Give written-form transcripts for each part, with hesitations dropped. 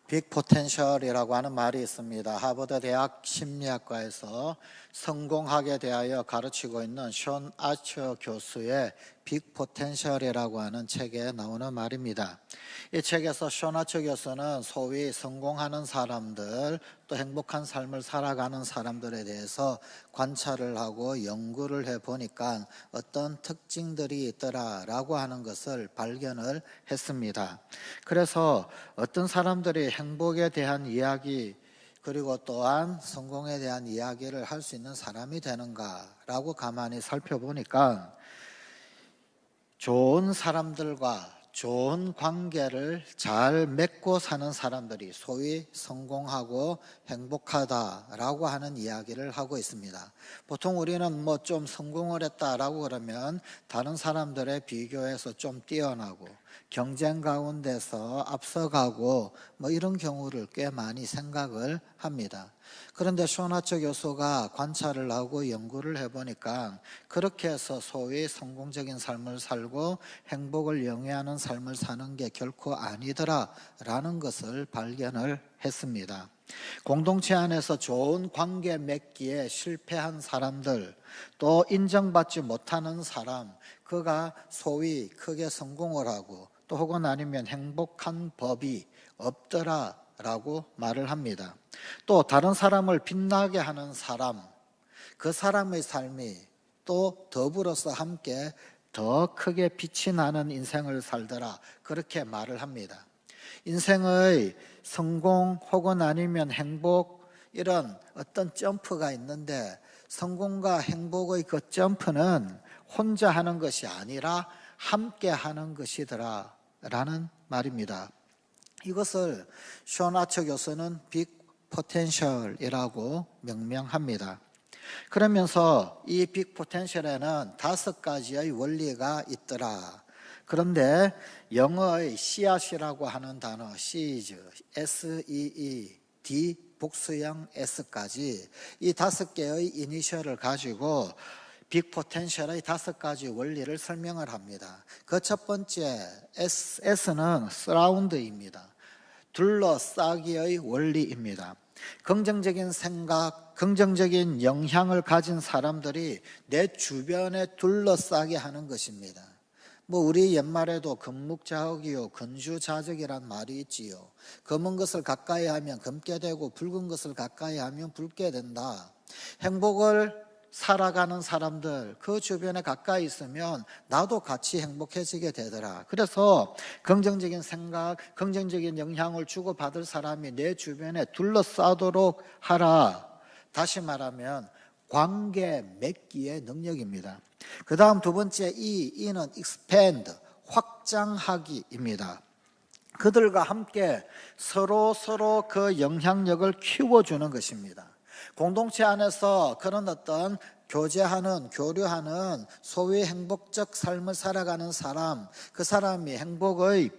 빅 포텐셜이라고 하는 말이 있습니다. 하버드 대학 심리학과에서 성공하게 대하여 가르치고 있는 션 아처 교수의 빅 포텐셜이라고 하는 책에 나오는 말입니다. 이 책에서 션 아처 교수는 소위 성공하는 사람들, 또 행복한 삶을 살아가는 사람들에 대해서 관찰을 하고 연구를 해보니까 어떤 특징들이 있더라라고 하는 것을 발견을 했습니다. 그래서 어떤 사람들이 행복에 대한 이야기, 그리고 또한 성공에 대한 이야기를 할 수 있는 사람이 되는가라고 가만히 살펴보니까 좋은 사람들과 좋은 관계를 잘 맺고 사는 사람들이 소위 성공하고 행복하다라고 하는 이야기를 하고 있습니다. 보통 우리는 뭐 좀 성공을 했다라고 그러면 다른 사람들에 비교해서 좀 뛰어나고 경쟁 가운데서 앞서가고 뭐 이런 경우를 꽤 많이 생각을 합니다. 그런데 션 아처 교수가 관찰을 하고 연구를 해보니까 그렇게 해서 소위 성공적인 삶을 살고 행복을 영위하는 삶을 사는 게 결코 아니더라라는 것을 발견을 했습니다. 공동체 안에서 좋은 관계 맺기에 실패한 사람들, 또 인정받지 못하는 사람, 그가 소위 크게 성공을 하고 또 혹은 아니면 행복한 법이 없더라라고 말을 합니다. 또 다른 사람을 빛나게 하는 사람, 그 사람의 삶이 또 더불어서 함께 더 크게 빛이 나는 인생을 살더라, 그렇게 말을 합니다. 인생의 성공 혹은 아니면 행복, 이런 어떤 점프가 있는데 성공과 행복의 그 점프는 혼자 하는 것이 아니라 함께 하는 것이더라 라는 말입니다. 이것을 션 아처 교수는 빅 포텐셜이라고 명명합니다. 그러면서 이 빅 포텐셜에는 5가지의 원리가 있더라. 그런데 영어의 씨앗이라고 하는 단어, seeds, S-E-E-D, 복수형 S까지 이 5개의 이니셜을 가지고 빅 포텐셜의 5가지 원리를 설명을 합니다. 그 첫 번째 S는 서라운드입니다. 둘러싸기의 원리입니다. 긍정적인 생각, 긍정적인 영향을 가진 사람들이 내 주변에 둘러싸게 하는 것입니다. 뭐 우리 옛말에도 금묵자흑이요 근주자적이란 말이 있지요. 검은 것을 가까이 하면 검게 되고 붉은 것을 가까이 하면 붉게 된다. 행복을 살아가는 사람들, 그 주변에 가까이 있으면 나도 같이 행복해지게 되더라. 그래서 긍정적인 생각, 긍정적인 영향을 주고받을 사람이 내 주변에 둘러싸도록 하라. 다시 말하면 관계 맺기의 능력입니다. 그 다음 두 번째 E는 expand, 확장하기입니다. 그들과 함께 서로 그 영향력을 키워주는 것입니다. 공동체 안에서 그런 어떤 교제하는, 교류하는 소위 행복적 삶을 살아가는 사람, 그 사람이 행복의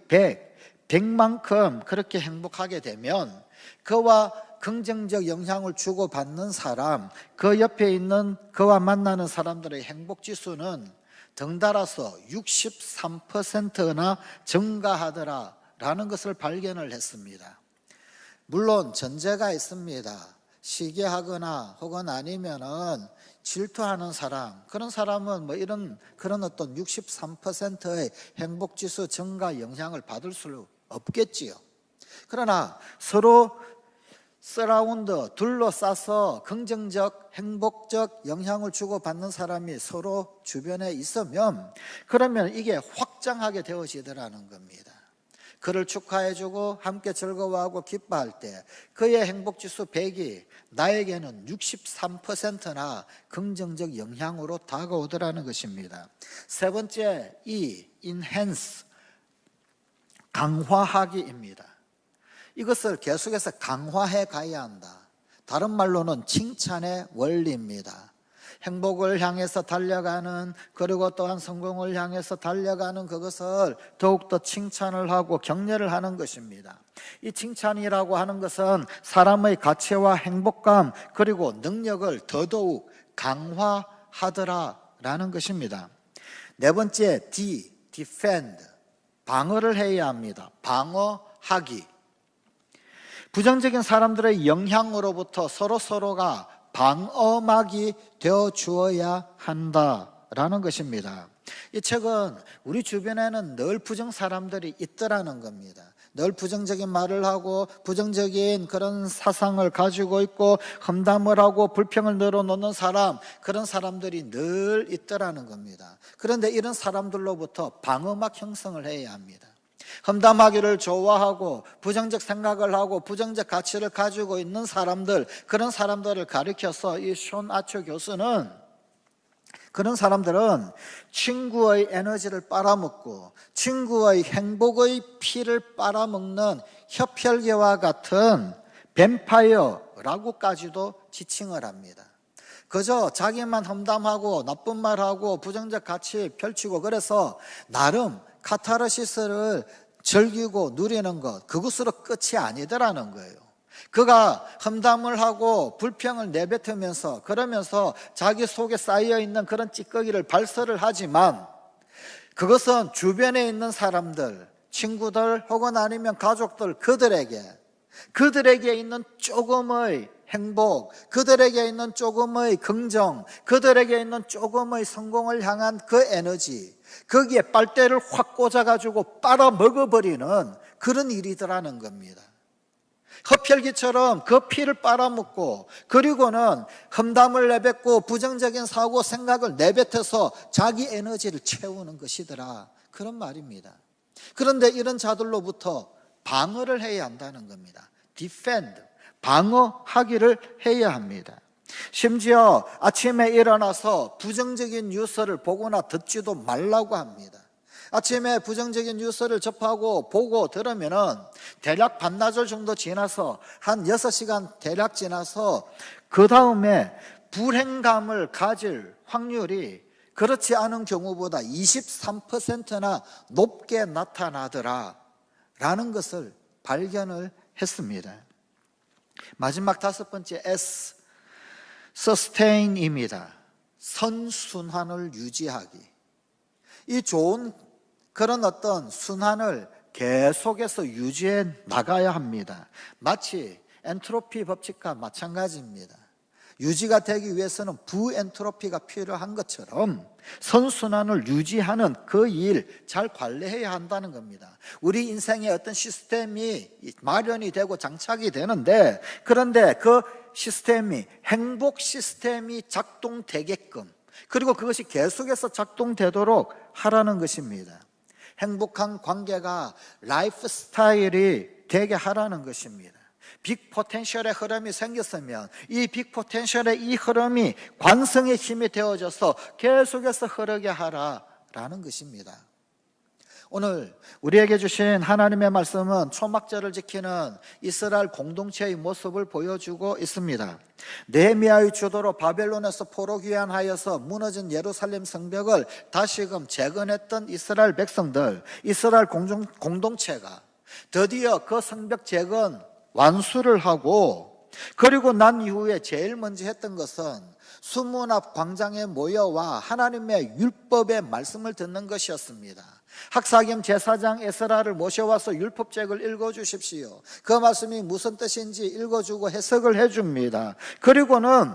100만큼 그렇게 행복하게 되면 그와 긍정적 영향을 주고받는 사람, 그 옆에 있는 그와 만나는 사람들의 행복지수는 덩달아서 63%나 증가하더라라는 것을 발견을 했습니다. 물론 전제가 있습니다. 시기하거나 혹은 아니면은 질투하는 사람, 그런 사람은 뭐 그런 어떤 63%의 행복지수 증가 영향을 받을 수 없겠지요. 그러나 서로 서라운드, 둘러싸서 긍정적, 행복적 영향을 주고받는 사람이 서로 주변에 있으면 그러면 이게 확장하게 되어지더라는 겁니다. 그를 축하해주고 함께 즐거워하고 기뻐할 때 그의 행복지수 100이 나에게는 63%나 긍정적 영향으로 다가오더라는 것입니다. 세 번째, enhance, 강화하기입니다. 이것을 계속해서 강화해 가야 한다. 다른 말로는 칭찬의 원리입니다. 행복을 향해서 달려가는, 그리고 또한 성공을 향해서 달려가는 그것을 더욱더 칭찬을 하고 격려를 하는 것입니다. 이 칭찬이라고 하는 것은 사람의 가치와 행복감 그리고 능력을 더더욱 강화하더라라는 것입니다. 네 번째, defend, 방어를 해야 합니다. 방어하기. 부정적인 사람들의 영향으로부터 서로가 방어막이 되어 주어야 한다라는 것입니다. 이 책은 우리 주변에는 늘 부정 사람들이 있더라는 겁니다. 늘 부정적인 말을 하고 부정적인 그런 사상을 가지고 있고 험담을 하고 불평을 늘어놓는 사람, 그런 사람들이 늘 있더라는 겁니다. 그런데 이런 사람들로부터 방어막 형성을 해야 합니다. 험담하기를 좋아하고 부정적 생각을 하고 부정적 가치를 가지고 있는 사람들, 그런 사람들을 가리켜서 이 숀 아처 교수는 그런 사람들은 친구의 에너지를 빨아먹고 친구의 행복의 피를 빨아먹는 흡혈귀와 같은 뱀파이어라고까지도 지칭을 합니다. 그저 자기만 험담하고 나쁜 말하고 부정적 가치 펼치고 그래서 나름 카타르시스를 즐기고 누리는 것, 그것으로 끝이 아니더라는 거예요. 그가 험담을 하고 불평을 내뱉으면서 그러면서 자기 속에 쌓여있는 그런 찌꺼기를 발설을 하지만 그것은 주변에 있는 사람들, 친구들 혹은 아니면 가족들, 그들에게 있는 조금의 행복, 그들에게 있는 조금의 긍정, 그들에게 있는 조금의 성공을 향한 그 에너지, 거기에 빨대를 확 꽂아가지고 빨아먹어버리는 그런 일이더라는 겁니다. 흡혈귀처럼 그 피를 빨아먹고 그리고는 험담을 내뱉고 부정적인 사고 생각을 내뱉어서 자기 에너지를 채우는 것이더라, 그런 말입니다. 그런데 이런 자들로부터 방어를 해야 한다는 겁니다. defend, 방어하기를 해야 합니다. 심지어 아침에 일어나서 부정적인 뉴스를 보거나 듣지도 말라고 합니다. 아침에 부정적인 뉴스를 접하고 보고 들으면은 대략 반나절 정도 지나서 한 6시간 대략 지나서 그 다음에 불행감을 가질 확률이 그렇지 않은 경우보다 23%나 높게 나타나더라 라는 것을 발견을 했습니다. 마지막 5번째 S, sustain입니다. 선순환을 유지하기. 이 좋은 그런 어떤 순환을 계속해서 유지해 나가야 합니다. 마치 엔트로피 법칙과 마찬가지입니다. 유지가 되기 위해서는 부엔트로피가 필요한 것처럼 선순환을 유지하는 그 일 잘 관리해야 한다는 겁니다. 우리 인생에 어떤 시스템이 마련이 되고 장착이 되는데, 그런데 그 시스템이 행복 시스템이 작동되게끔, 그리고 그것이 계속해서 작동되도록 하라는 것입니다. 행복한 관계가 라이프 스타일이 되게 하라는 것입니다. 빅 포텐셜의 흐름이 생겼으면 이 빅 포텐셜의 이 흐름이 관성의 힘이 되어져서 계속해서 흐르게 하라라는 것입니다. 오늘 우리에게 주신 하나님의 말씀은 초막절을 지키는 이스라엘 공동체의 모습을 보여주고 있습니다. 느헤미야의 주도로 바벨론에서 포로 귀환하여서 무너진 예루살렘 성벽을 다시금 재건했던 이스라엘 백성들, 이스라엘 공동체가 드디어 그 성벽 재건 완수를 하고, 그리고 난 이후에 제일 먼저 했던 것은 수문 앞 광장에 모여와 하나님의 율법의 말씀을 듣는 것이었습니다. 학사겸 제사장 에스라를 모셔와서 율법책을 읽어주십시오. 그 말씀이 무슨 뜻인지 읽어주고 해석을 해줍니다. 그리고는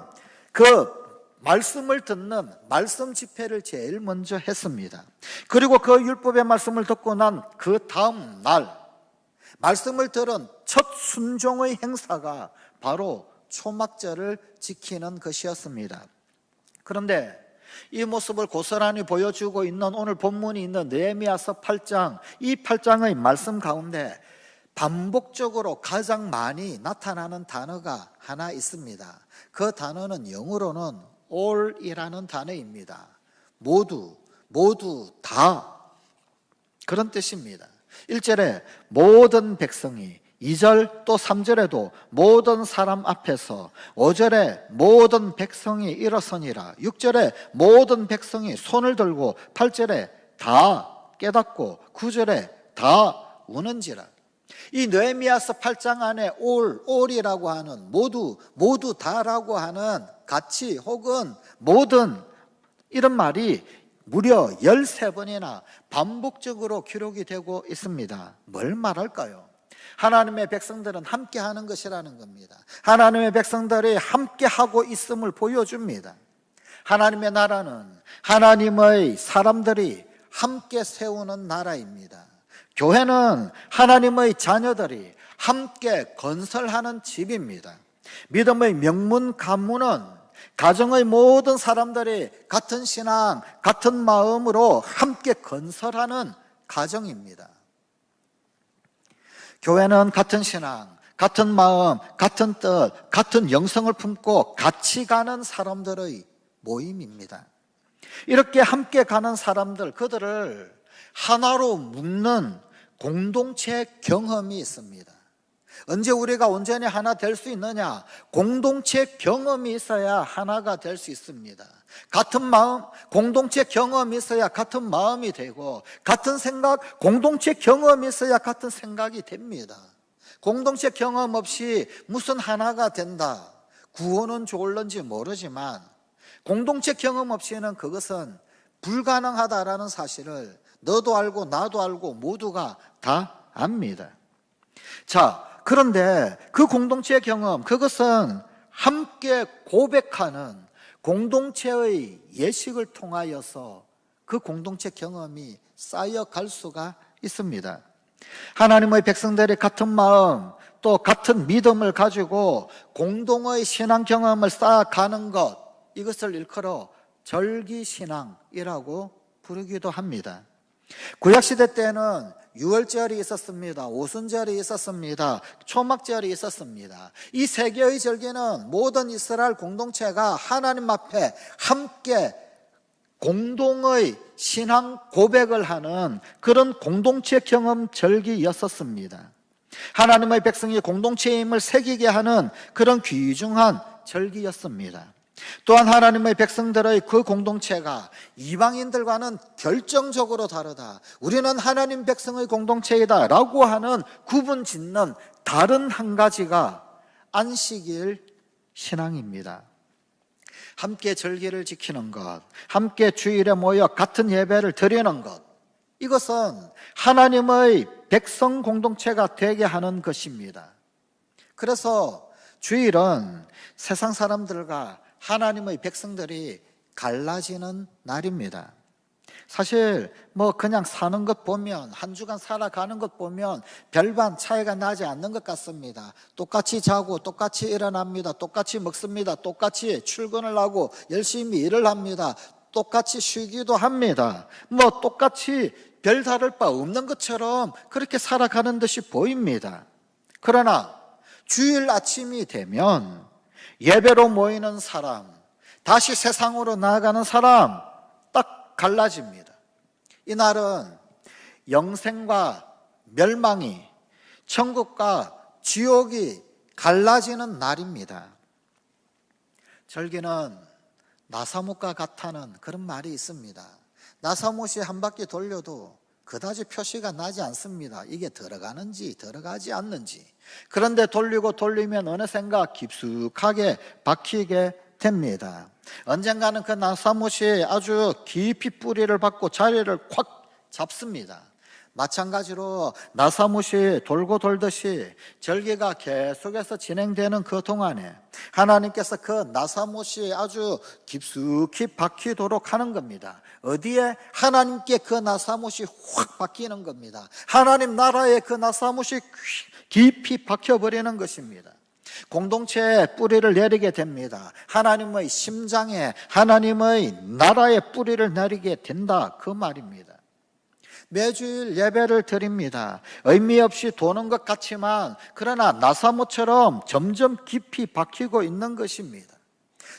그 말씀을 듣는 말씀 집회를 제일 먼저 했습니다. 그리고 그 율법의 말씀을 듣고 난 그 다음 날 말씀을 들은 첫 순종의 행사가 바로 초막절을 지키는 것이었습니다. 그런데 이 모습을 고스란히 보여주고 있는 오늘 본문이 있는 느헤미야서 8장, 이 8장의 말씀 가운데 반복적으로 가장 많이 나타나는 단어가 하나 있습니다. 그 단어는 영어로는 all이라는 단어입니다. 모두 다, 그런 뜻입니다. 1절에 모든 백성이, 2절 또 3절에도 모든 사람 앞에서, 5절에 모든 백성이 일어서니라, 6절에 모든 백성이 손을 들고, 8절에 다 깨닫고, 9절에 다 우는지라. 이 느헤미야서 8장 안에 all이라고 하는 모두 다라고 하는 가치 혹은 모든, 이런 말이 무려 13번이나 반복적으로 기록이 되고 있습니다. 뭘 말할까요? 하나님의 백성들은 함께 하는 것이라는 겁니다. 하나님의 백성들이 함께 하고 있음을 보여줍니다. 하나님의 나라는 하나님의 사람들이 함께 세우는 나라입니다. 교회는 하나님의 자녀들이 함께 건설하는 집입니다. 믿음의 명문 가문은 가정의 모든 사람들이 같은 신앙, 같은 마음으로 함께 건설하는 가정입니다. 교회는 같은 신앙, 같은 마음, 같은 뜻, 같은 영성을 품고 같이 가는 사람들의 모임입니다. 이렇게 함께 가는 사람들, 그들을 하나로 묶는 공동체 경험이 있습니다. 언제 우리가 온전히 하나 될 수 있느냐? 공동체 경험이 있어야 하나가 될 수 있습니다. 같은 마음, 공동체 경험이 있어야 같은 마음이 되고, 같은 생각, 공동체 경험이 있어야 같은 생각이 됩니다. 공동체 경험 없이 무슨 하나가 된다, 구호는 좋을런지 모르지만 공동체 경험 없이는 그것은 불가능하다라는 사실을 너도 알고 나도 알고 모두가 다 압니다. 자, 그런데 그 공동체 경험, 그것은 함께 고백하는 공동체의 예식을 통하여서 그 공동체 경험이 쌓여갈 수가 있습니다. 하나님의 백성들이 같은 마음, 또 같은 믿음을 가지고 공동의 신앙 경험을 쌓아가는 것, 이것을 일컬어 절기신앙이라고 부르기도 합니다. 구약시대 때는 유월절이 있었습니다. 오순절이 있었습니다. 초막절이 있었습니다. 이 세 개의 절기는 모든 이스라엘 공동체가 하나님 앞에 함께 공동의 신앙 고백을 하는 그런 공동체 경험 절기였었습니다. 하나님의 백성이 공동체임을 새기게 하는 그런 귀중한 절기였습니다. 또한 하나님의 백성들의 그 공동체가 이방인들과는 결정적으로 다르다, 우리는 하나님 백성의 공동체이다 라고 하는 구분 짓는 다른 한 가지가 안식일 신앙입니다. 함께 절기를 지키는 것, 함께 주일에 모여 같은 예배를 드리는 것, 이것은 하나님의 백성 공동체가 되게 하는 것입니다. 그래서 주일은 세상 사람들과 하나님의 백성들이 갈라지는 날입니다. 사실 그냥 사는 것 보면, 한 주간 살아가는 것 보면 별반 차이가 나지 않는 것 같습니다. 똑같이 자고 똑같이 일어납니다. 똑같이 먹습니다. 똑같이 출근을 하고 열심히 일을 합니다. 똑같이 쉬기도 합니다. 똑같이 별다를 바 없는 것처럼 그렇게 살아가는 듯이 보입니다. 그러나 주일 아침이 되면 예배로 모이는 사람, 다시 세상으로 나아가는 사람 딱 갈라집니다. 이날은 영생과 멸망이, 천국과 지옥이 갈라지는 날입니다. 절기는 나사못과 같다는 그런 말이 있습니다. 나사못이 한 바퀴 돌려도 그다지 표시가 나지 않습니다. 이게 들어가는지 들어가지 않는지. 그런데 돌리고 돌리면 어느샌가 깊숙하게 박히게 됩니다. 언젠가는 그 나사못이 아주 깊이 뿌리를 받고 자리를 콱 잡습니다. 마찬가지로 나사못이 돌고 돌듯이 절기가 계속해서 진행되는 그 동안에 하나님께서 그 나사못이 아주 깊숙이 박히도록 하는 겁니다. 어디에? 하나님께 그 나사못이 확 박히는 겁니다. 하나님 나라에 그 나사못이 깊이 박혀버리는 것입니다. 공동체에 뿌리를 내리게 됩니다. 하나님의 심장에, 하나님의 나라에 뿌리를 내리게 된다, 그 말입니다. 매주일 예배를 드립니다. 의미 없이 도는 것 같지만 그러나 나사못처럼 점점 깊이 박히고 있는 것입니다.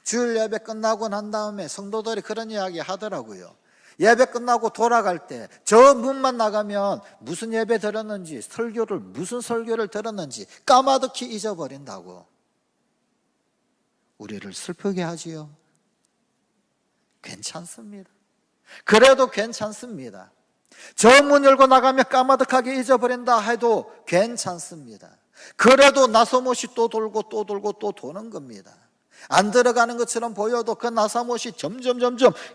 주일 예배 끝나고 난 다음에 성도들이 그런 이야기 하더라고요. 예배 끝나고 돌아갈 때 저 문만 나가면 무슨 예배 들었는지, 무슨 설교를 들었는지 까마득히 잊어버린다고. 우리를 슬프게 하지요. 괜찮습니다. 그래도 괜찮습니다. 저 문 열고 나가면 까마득하게 잊어버린다 해도 괜찮습니다. 그래도 나사못이 또 돌고 또 돌고 또 도는 겁니다. 안 들어가는 것처럼 보여도 그 나사못이 점점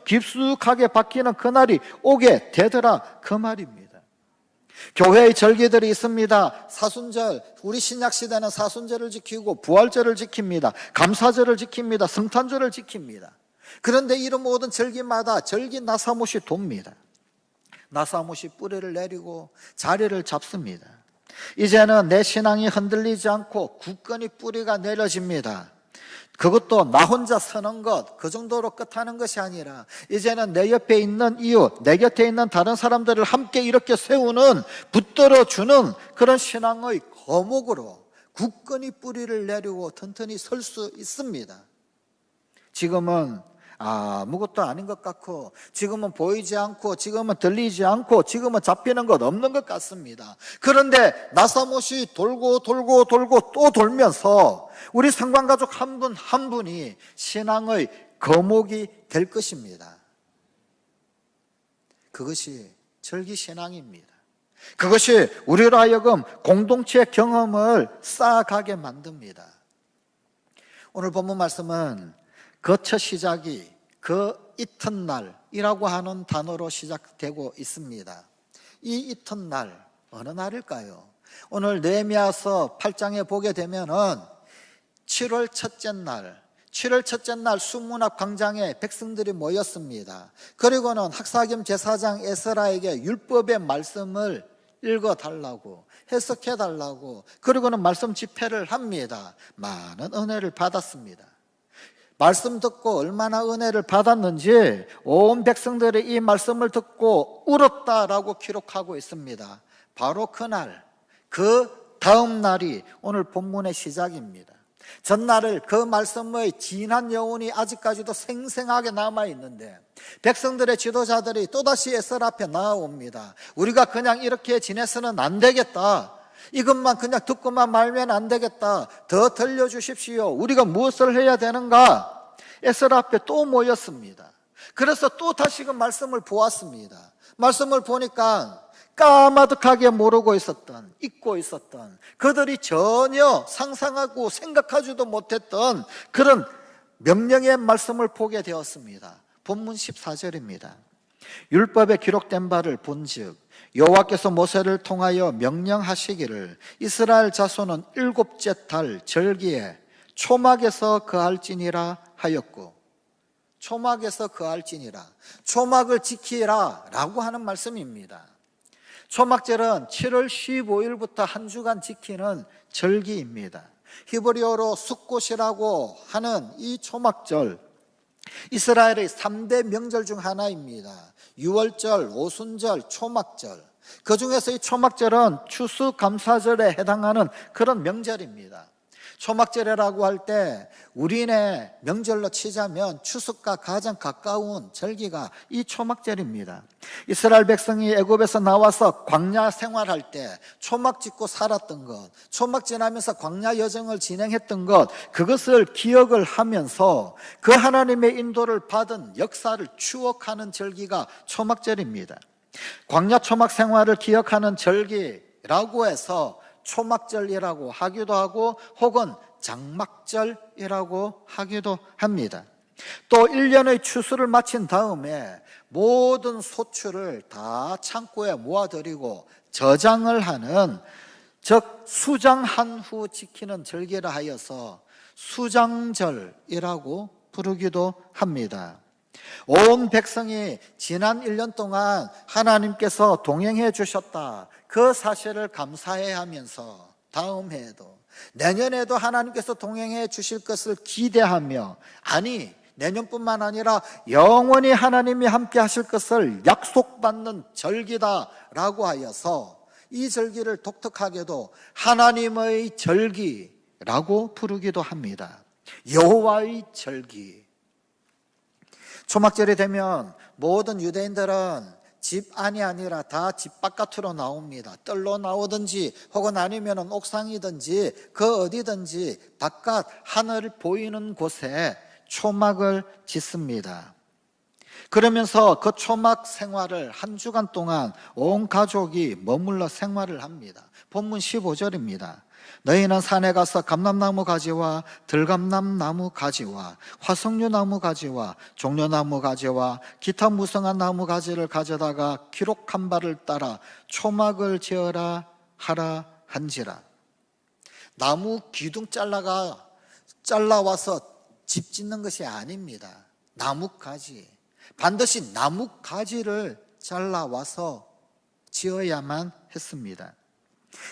깊숙하게 박히는 그날이 오게 되더라, 그 말입니다. 교회의 절기들이 있습니다. 사순절, 우리 신약시대는 사순절을 지키고 부활절을 지킵니다. 감사절을 지킵니다. 성탄절을 지킵니다. 그런데 이런 모든 절기마다 절기 나사못이 돕니다. 나사못이 뿌리를 내리고 자리를 잡습니다. 이제는 내 신앙이 흔들리지 않고 굳건히 뿌리가 내려집니다. 그것도 나 혼자 서는 것, 그 정도로 끝하는 것이 아니라 이제는 내 옆에 있는 이웃, 내 곁에 있는 다른 사람들을 함께 이렇게 세우는, 붙들어주는 그런 신앙의 거목으로 굳건히 뿌리를 내리고 튼튼히 설 수 있습니다. 지금은 아무것도 아닌 것 같고, 지금은 보이지 않고, 지금은 들리지 않고, 지금은 잡히는 것 없는 것 같습니다. 그런데 나사못이 돌고 또 돌면서 우리 성관가족 한 분 한 분이 신앙의 거목이 될 것입니다. 그것이 절기신앙입니다. 그것이 우리로 하여금 공동체 경험을 쌓아가게 만듭니다. 오늘 본문 말씀은 그 첫 시작이 그 이튿날이라고 하는 단어로 시작되고 있습니다. 이 이튿날, 어느 날일까요? 오늘 느헤미야서 8장에 보게 되면은 7월 첫째 날 수문앞 광장에 백성들이 모였습니다. 그리고는 학사겸 제사장 에스라에게 율법의 말씀을 읽어달라고, 해석해달라고, 그리고는 말씀 집회를 합니다. 많은 은혜를 받았습니다. 말씀 듣고 얼마나 은혜를 받았는지 온 백성들이 이 말씀을 듣고 울었다라고 기록하고 있습니다. 바로 그날, 그 다음 날이 오늘 본문의 시작입니다. 전날을 그 말씀의 진한 여운이 아직까지도 생생하게 남아있는데 백성들의 지도자들이 또다시 에스라 앞에 나아옵니다. 우리가 그냥 이렇게 지내서는 안 되겠다. 이것만 그냥 듣고만 말면 안 되겠다. 더 들려주십시오. 우리가 무엇을 해야 되는가? 에스라 앞에 또 모였습니다. 그래서 또 다시금 말씀을 보았습니다. 말씀을 보니까 까마득하게 모르고 있었던, 잊고 있었던, 그들이 전혀 상상하고 생각하지도 못했던 그런 명령의 말씀을 보게 되었습니다. 본문 14절입니다. 율법에 기록된 바를 본즉 여호와께서 모세를 통하여 명령하시기를 이스라엘 자손은 7째 달 절기에 초막에서 거할지니라 하였고, 초막에서 거할지니라, 초막을 지키라 라고 하는 말씀입니다. 초막절은 7월 15일부터 한 주간 지키는 절기입니다. 히브리어로 숫꽃이라고 하는 이 초막절, 이스라엘의 3대 명절 중 하나입니다. 유월절, 오순절, 초막절. 그 중에서 이 초막절은 추수감사절에 해당하는 그런 명절입니다. 초막절이라고 할 때 우리네 명절로 치자면 추석과 가장 가까운 절기가 이 초막절입니다. 이스라엘 백성이 애굽에서 나와서 광야 생활할 때 초막 짓고 살았던 것, 초막 지나면서 광야 여정을 진행했던 것, 그것을 기억을 하면서 그 하나님의 인도를 받은 역사를 추억하는 절기가 초막절입니다. 광야 초막 생활을 기억하는 절기라고 해서 초막절이라고 하기도 하고 혹은 장막절이라고 하기도 합니다. 또 1년의 추수를 마친 다음에 모든 소출을 다 창고에 모아들이고 저장을 하는, 즉 수장한 후 지키는 절기라 하여서 수장절이라고 부르기도 합니다. 온 백성이 지난 1년 동안 하나님께서 동행해 주셨다, 그 사실을 감사해 하면서 다음 해에도, 내년에도 하나님께서 동행해 주실 것을 기대하며, 아니 내년뿐만 아니라 영원히 하나님이 함께 하실 것을 약속받는 절기다라고 하여서 이 절기를 독특하게도 하나님의 절기라고 부르기도 합니다. 여호와의 절기. 초막절이 되면 모든 유대인들은 집 안이 아니라 다 집 바깥으로 나옵니다. 뜰로 나오든지 혹은 아니면 옥상이든지 그 어디든지 바깥 하늘 보이는 곳에 초막을 짓습니다. 그러면서 그 초막 생활을 한 주간 동안 온 가족이 머물러 생활을 합니다. 본문 15절입니다. 너희는 산에 가서 감람나무 가지와 들감남나무 가지와 화석류나무 가지와 종려나무 가지와 기타 무성한 나무 가지를 가져다가 기록 한 발을 따라 초막을 지어라 하라 한지라. 나무 기둥 잘라와서 집 짓는 것이 아닙니다. 나무 가지, 반드시 나무 가지를 잘라와서 지어야만 했습니다.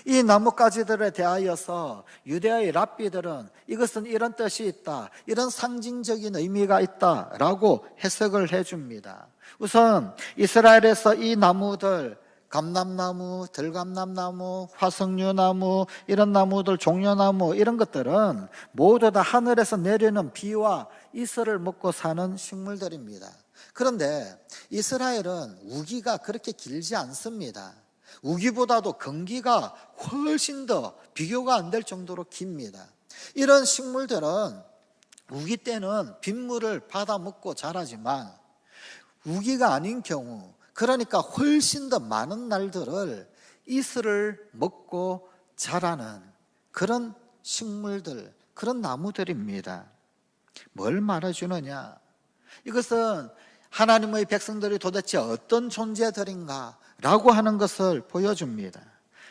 이 나뭇가지들에 대하여서 유대의 랍비들은 이것은 이런 뜻이 있다, 이런 상징적인 의미가 있다라고 해석을 해줍니다. 우선 이스라엘에서 이 나무들, 감람나무, 들감남나무, 화석류나무, 이런 나무들, 종려나무, 이런 것들은 모두 다 하늘에서 내리는 비와 이슬을 먹고 사는 식물들입니다. 그런데 이스라엘은 우기가 그렇게 길지 않습니다. 우기보다도 건기가 훨씬 더 비교가 안 될 정도로 깁니다. 이런 식물들은 우기 때는 빗물을 받아 먹고 자라지만 우기가 아닌 경우, 그러니까 훨씬 더 많은 날들을 이슬을 먹고 자라는 그런 식물들, 그런 나무들입니다. 뭘 말해주느냐? 이것은 하나님의 백성들이 도대체 어떤 존재들인가 라고 하는 것을 보여줍니다.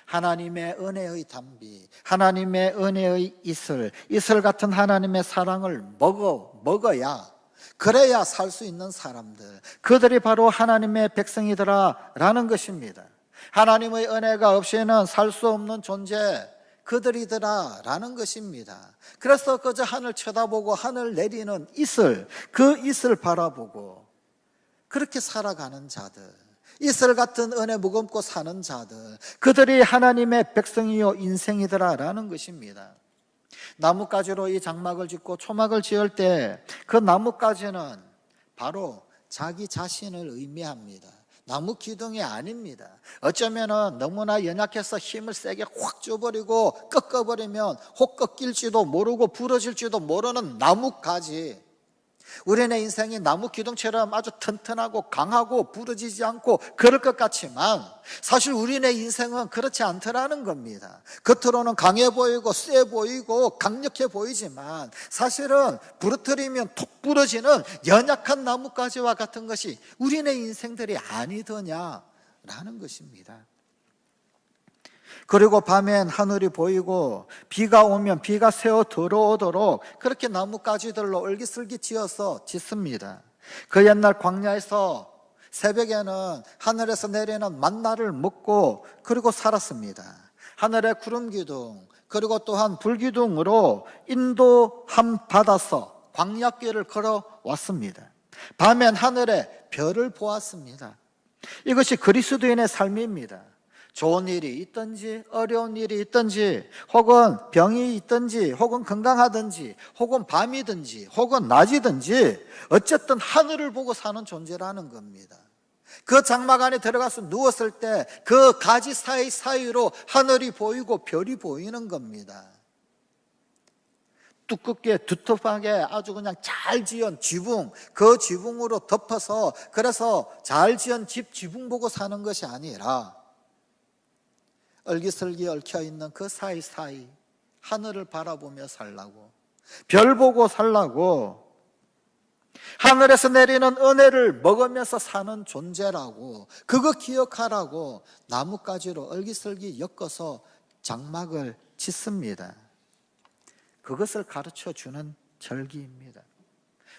하나님의 은혜의 담비, 하나님의 은혜의 이슬 같은 하나님의 사랑을 먹어야, 그래야 살 수 있는 사람들, 그들이 바로 하나님의 백성이더라 라는 것입니다. 하나님의 은혜가 없이는 살 수 없는 존재, 그들이더라 라는 것입니다. 그래서 그저 하늘 쳐다보고 하늘 내리는 이슬, 그 이슬 바라보고 그렇게 살아가는 자들, 이슬 같은 은혜 머금고 사는 자들, 그들이 하나님의 백성이요 인생이더라 라는 것입니다. 나뭇가지로 이 장막을 짓고 초막을 지을 때 그 나뭇가지는 바로 자기 자신을 의미합니다. 나무 기둥이 아닙니다. 어쩌면 너무나 연약해서 힘을 세게 확 줘버리고 꺾어버리면 혹 꺾일지도 모르고 부러질지도 모르는 나뭇가지. 우리네 인생이 나무 기둥처럼 아주 튼튼하고 강하고 부러지지 않고 그럴 것 같지만 사실 우리네 인생은 그렇지 않더라는 겁니다. 겉으로는 강해 보이고 세 보이고 강력해 보이지만 사실은 부러뜨리면 톡 부러지는 연약한 나뭇가지와 같은 것이 우리네 인생들이 아니더냐라는 것입니다. 그리고 밤엔 하늘이 보이고 비가 오면 비가 새어 들어오도록 그렇게 나뭇가지들로 얼기슬기 지어서 짓습니다. 그 옛날 광야에서 새벽에는 하늘에서 내리는 만나를 먹고 그리고 살았습니다. 하늘의 구름기둥 그리고 또한 불기둥으로 인도함 받아서 광야길을 걸어왔습니다. 밤엔 하늘에 별을 보았습니다. 이것이 그리스도인의 삶입니다. 좋은 일이 있든지 어려운 일이 있든지 혹은 병이 있든지 혹은 건강하든지 혹은 밤이든지 혹은 낮이든지 어쨌든 하늘을 보고 사는 존재라는 겁니다. 그 장막 안에 들어가서 누웠을 때 그 가지 사이로 하늘이 보이고 별이 보이는 겁니다. 두껍게 두텁하게 아주 그냥 잘 지은 지붕, 그 지붕으로 덮어서 그래서 잘 지은 집 지붕 보고 사는 것이 아니라 얼기설기 얽혀있는 그 사이사이 하늘을 바라보며 살라고, 별 보고 살라고, 하늘에서 내리는 은혜를 먹으면서 사는 존재라고, 그거 기억하라고 나뭇가지로 얼기설기 엮어서 장막을 짓습니다. 그것을 가르쳐주는 절기입니다.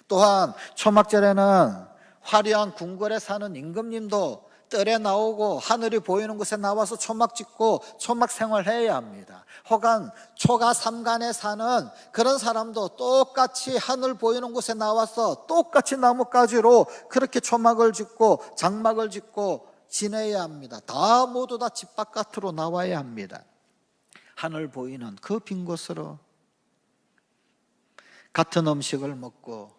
또한 초막절에는 화려한 궁궐에 사는 임금님도 뜰에 나오고 하늘이 보이는 곳에 나와서 초막 짓고 초막 생활해야 합니다. 혹은 초가 삼간에 사는 그런 사람도 똑같이 하늘 보이는 곳에 나와서 똑같이 나뭇가지로 그렇게 초막을 짓고 장막을 짓고 지내야 합니다. 다 모두 다 집 바깥으로 나와야 합니다. 하늘 보이는 그 빈 곳으로 같은 음식을 먹고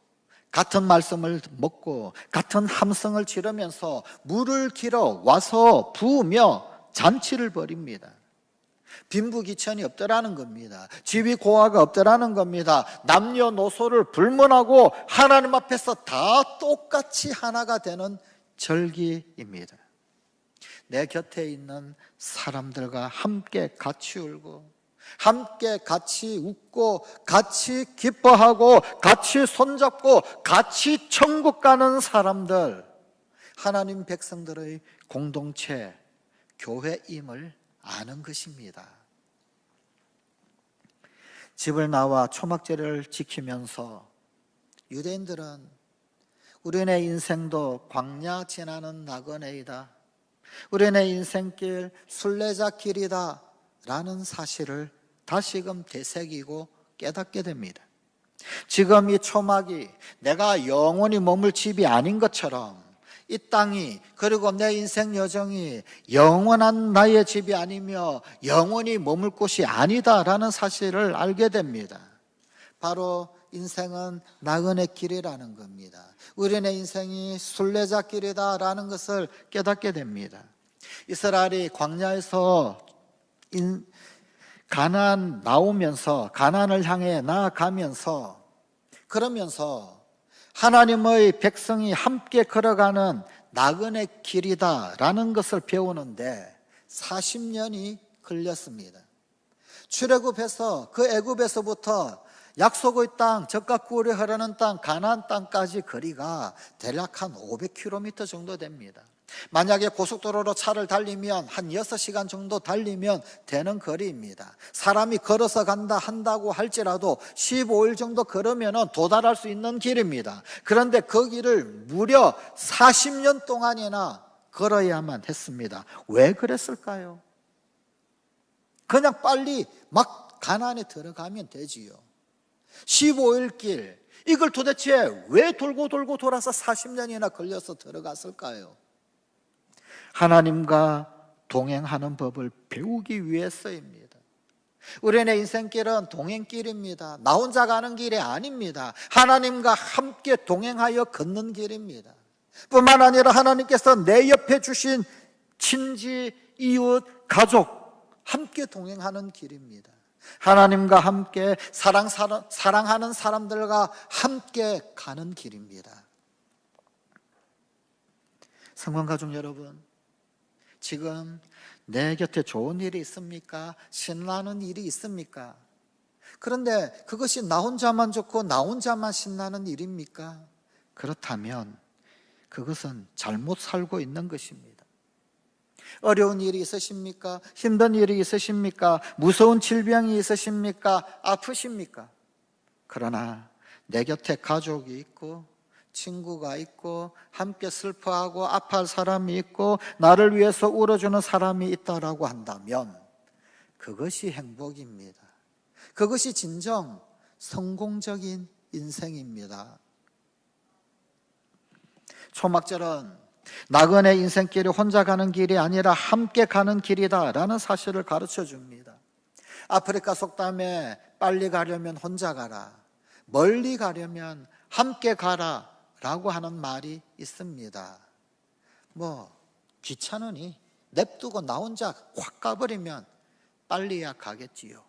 같은 말씀을 먹고 같은 함성을 지르면서 물을 길어 와서 부으며 잔치를 벌입니다. 빈부귀천이 없더라는 겁니다. 지위고하가 없더라는 겁니다. 남녀노소를 불문하고 하나님 앞에서 다 똑같이 하나가 되는 절기입니다. 내 곁에 있는 사람들과 함께 같이 울고 함께 같이 웃고 같이 기뻐하고 같이 손잡고 같이 천국 가는 사람들, 하나님 백성들의 공동체, 교회임을 아는 것입니다. 집을 나와 초막절을 지키면서 유대인들은 우리네 인생도 광야 지나는 나그네이다, 우리네 인생길 순례자 길이다 라는 사실을 다시금 되새기고 깨닫게 됩니다. 지금 이 초막이 내가 영원히 머물 집이 아닌 것처럼 이 땅이, 그리고 내 인생 여정이 영원한 나의 집이 아니며 영원히 머물 곳이 아니다라는 사실을 알게 됩니다. 바로 인생은 나그네 길이라는 겁니다. 우리네 인생이 순례자 길이다라는 것을 깨닫게 됩니다. 이스라엘이 광야에서 가나안 나오면서, 가나안을 향해 나아가면서, 그러면서 하나님의 백성이 함께 걸어가는 나그네 길이다라는 것을 배우는데 40년이 걸렸습니다. 출애굽해서 그 애굽에서부터 약속의 땅, 젖과 꿀이 흐르는 땅, 가나안 땅까지 거리가 대략 한 500km 정도 됩니다. 만약에 고속도로로 차를 달리면 한 6시간 정도 달리면 되는 거리입니다. 사람이 걸어서 간다 한다고 할지라도 15일 정도 걸으면 도달할 수 있는 길입니다. 그런데 그 길을 무려 40년 동안이나 걸어야만 했습니다. 왜 그랬을까요? 그냥 빨리 막 가나안에 들어가면 되지요. 15일 길, 이걸 도대체 왜 돌고 돌아서 40년이나 걸려서 들어갔을까요? 하나님과 동행하는 법을 배우기 위해서입니다. 우리네 인생길은 동행길입니다. 나 혼자 가는 길이 아닙니다. 하나님과 함께 동행하여 걷는 길입니다. 뿐만 아니라 하나님께서 내 옆에 주신 친지, 이웃, 가족 함께 동행하는 길입니다. 하나님과 함께 사랑하는 사람들과 함께 가는 길입니다. 성관가족 여러분, 지금 내 곁에 좋은 일이 있습니까? 신나는 일이 있습니까? 그런데 그것이 나 혼자만 좋고 나 혼자만 신나는 일입니까? 그렇다면 그것은 잘못 살고 있는 것입니다. 어려운 일이 있으십니까? 힘든 일이 있으십니까? 무서운 질병이 있으십니까? 아프십니까? 그러나 내 곁에 가족이 있고 친구가 있고 함께 슬퍼하고 아파할 사람이 있고 나를 위해서 울어주는 사람이 있다라고 한다면 그것이 행복입니다. 그것이 진정 성공적인 인생입니다. 초막절은 나그네 인생길이 혼자 가는 길이 아니라 함께 가는 길이다라는 사실을 가르쳐 줍니다. 아프리카 속담에 빨리 가려면 혼자 가라, 멀리 가려면 함께 가라 라고 하는 말이 있습니다. 귀찮으니 냅두고 나 혼자 확 가버리면 빨리야 가겠지요.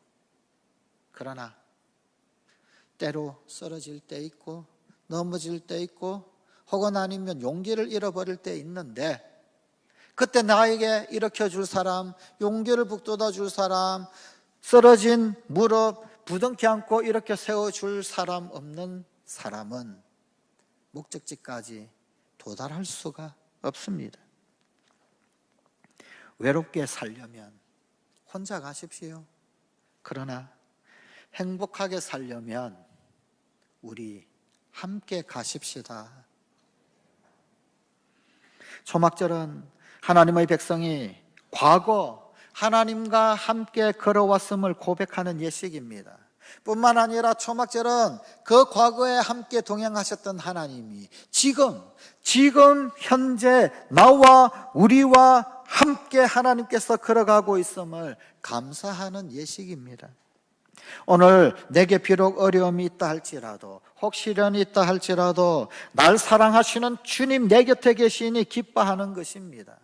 그러나 때로 쓰러질 때 있고 넘어질 때 있고 혹은 아니면 용기를 잃어버릴 때 있는데 그때 나에게 일으켜줄 사람, 용기를 북돋아 줄 사람, 쓰러진 무릎 부둥켜 안고 이렇게 세워줄 사람 없는 사람은 목적지까지 도달할 수가 없습니다. 외롭게 살려면 혼자 가십시오. 그러나 행복하게 살려면 우리 함께 가십시다. 초막절은 하나님의 백성이 과거 하나님과 함께 걸어왔음을 고백하는 예식입니다. 뿐만 아니라 초막절은 그 과거에 함께 동행하셨던 하나님이 지금 현재 나와 우리와 함께 하나님께서 걸어가고 있음을 감사하는 예식입니다. 오늘 내게 비록 어려움이 있다 할지라도, 혹 시련이 있다 할지라도 날 사랑하시는 주님 내 곁에 계시니 기뻐하는 것입니다.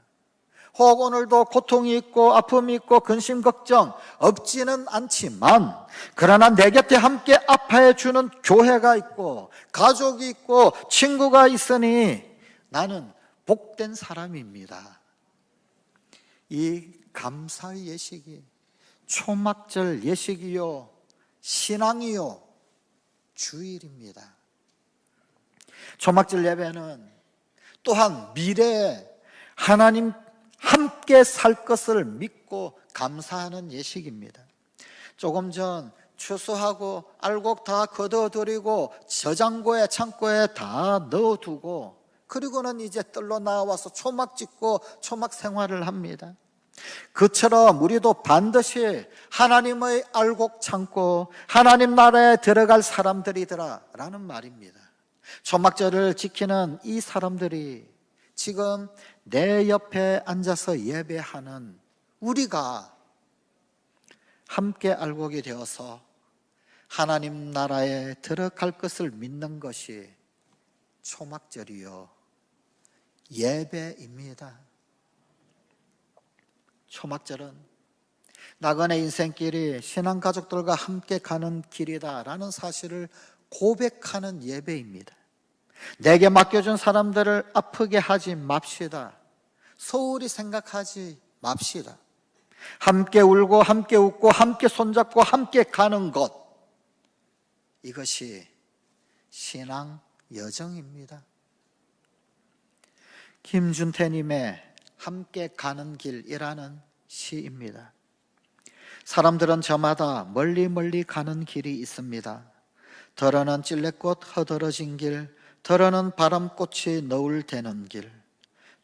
혹 오늘도 고통이 있고 아픔이 있고 근심 걱정 없지는 않지만 그러나 내 곁에 함께 아파해 주는 교회가 있고 가족이 있고 친구가 있으니 나는 복된 사람입니다. 이 감사의 예식이 초막절 예식이요, 신앙이요, 주일입니다. 초막절 예배는 또한 미래에 하나님 함께 살 것을 믿고 감사하는 예식입니다. 조금 전 추수하고 알곡 다 걷어들이고 저장고에 창고에 다 넣어두고 그리고는 이제 뜰로 나와서 초막 짓고 초막 생활을 합니다. 그처럼 우리도 반드시 하나님의 알곡 창고, 하나님 나라에 들어갈 사람들이더라 라는 말입니다. 초막절을 지키는 이 사람들이 지금 내 옆에 앉아서 예배하는 우리가 함께 알곡이 되어서 하나님 나라에 들어갈 것을 믿는 것이 초막절이요, 예배입니다. 초막절은 나그네 인생길이 신앙가족들과 함께 가는 길이다라는 사실을 고백하는 예배입니다. 내게 맡겨준 사람들을 아프게 하지 맙시다. 소홀히 생각하지 맙시다. 함께 울고 함께 웃고 함께 손잡고 함께 가는 것, 이것이 신앙 여정입니다. 김준태님의 함께 가는 길이라는 시입니다. 사람들은 저마다 멀리 멀리 가는 길이 있습니다. 더러는 찔레꽃 허들어진 길, 더러는 바람꽃이 너울 대는 길,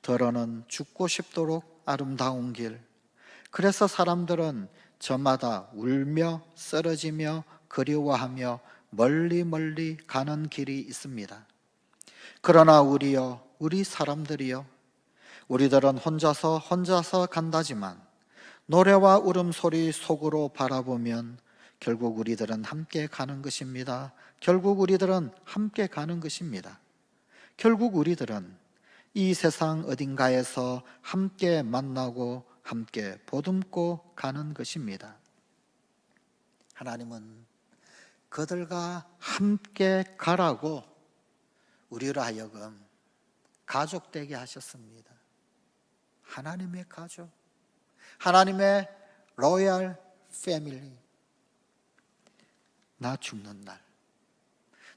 더러는 죽고 싶도록 아름다운 길. 그래서 사람들은 저마다 울며 쓰러지며 그리워하며 멀리 멀리 가는 길이 있습니다. 그러나 우리요, 우리 사람들이요, 우리들은 혼자서 간다지만 노래와 울음소리 속으로 바라보면 결국 우리들은 함께 가는 것입니다. 결국 우리들은 함께 가는 것입니다. 결국 우리들은 이 세상 어딘가에서 함께 만나고 함께 보듬고 가는 것입니다. 하나님은 그들과 함께 가라고 우리로 하여금 가족 되게 하셨습니다. 하나님의 가족, 하나님의 로얄 패밀리. 나 죽는 날,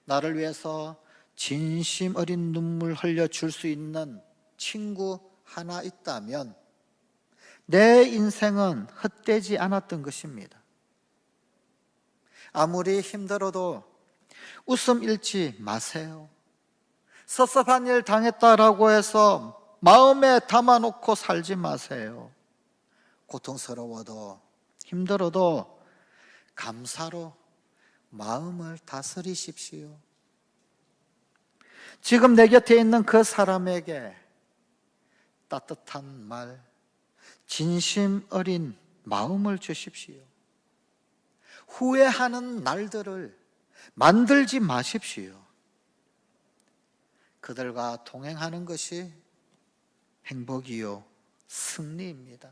나를 위해서 진심 어린 눈물 흘려줄 수 있는 친구 하나 있다면 내 인생은 헛되지 않았던 것입니다. 아무리 힘들어도 웃음 잃지 마세요. 섭섭한 일 당했다라고 해서 마음에 담아놓고 살지 마세요. 고통스러워도 힘들어도 감사로 마음을 다스리십시오. 지금 내 곁에 있는 그 사람에게 따뜻한 말, 진심 어린 마음을 주십시오. 후회하는 날들을 만들지 마십시오. 그들과 동행하는 것이 행복이요, 승리입니다.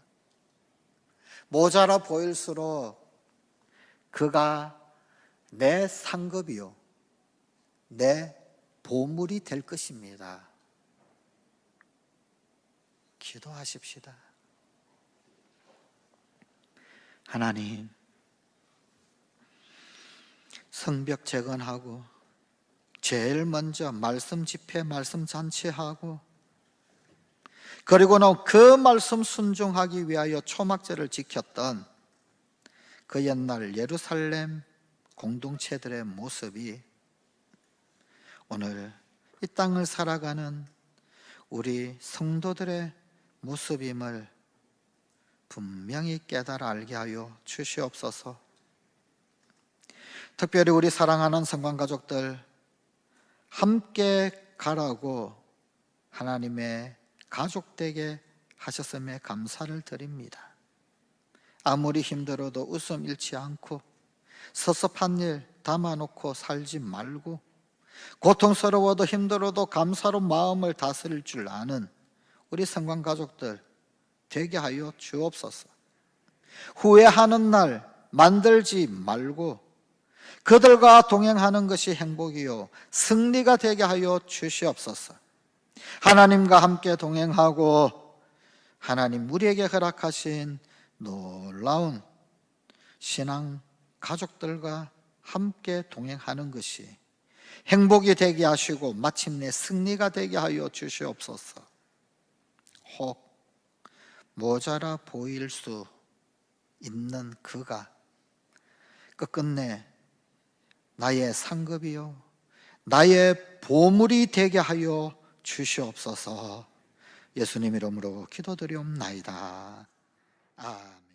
모자라 보일수록 그가 내 상급이요, 내 보물이 될 것입니다. 기도하십시다. 하나님, 성벽 재건하고 제일 먼저 말씀 집회, 말씀 잔치하고 그리고는 그 말씀 순종하기 위하여 초막절을 지켰던 그 옛날 예루살렘 공동체들의 모습이 오늘 이 땅을 살아가는 우리 성도들의 모습임을 분명히 깨달아 알게 하여 주시옵소서. 특별히 우리 사랑하는 성관가족들 함께 가라고 하나님의 가족 되게 하셨음에 감사를 드립니다. 아무리 힘들어도 웃음 잃지 않고 섭섭한 일 담아놓고 살지 말고 고통스러워도 힘들어도 감사로 마음을 다스릴 줄 아는 우리 성관가족들 되게 하여 주옵소서. 후회하는 날 만들지 말고 그들과 동행하는 것이 행복이요 승리가 되게 하여 주시옵소서. 하나님과 함께 동행하고 하나님 우리에게 허락하신 놀라운 신앙 가족들과 함께 동행하는 것이 행복이 되게 하시고 마침내 승리가 되게 하여 주시옵소서. 혹 모자라 보일 수 있는 그가 끝끝내 나의 상급이요 나의 보물이 되게 하여 주시옵소서. 예수님 이름으로 기도드리옵나이다. 아멘.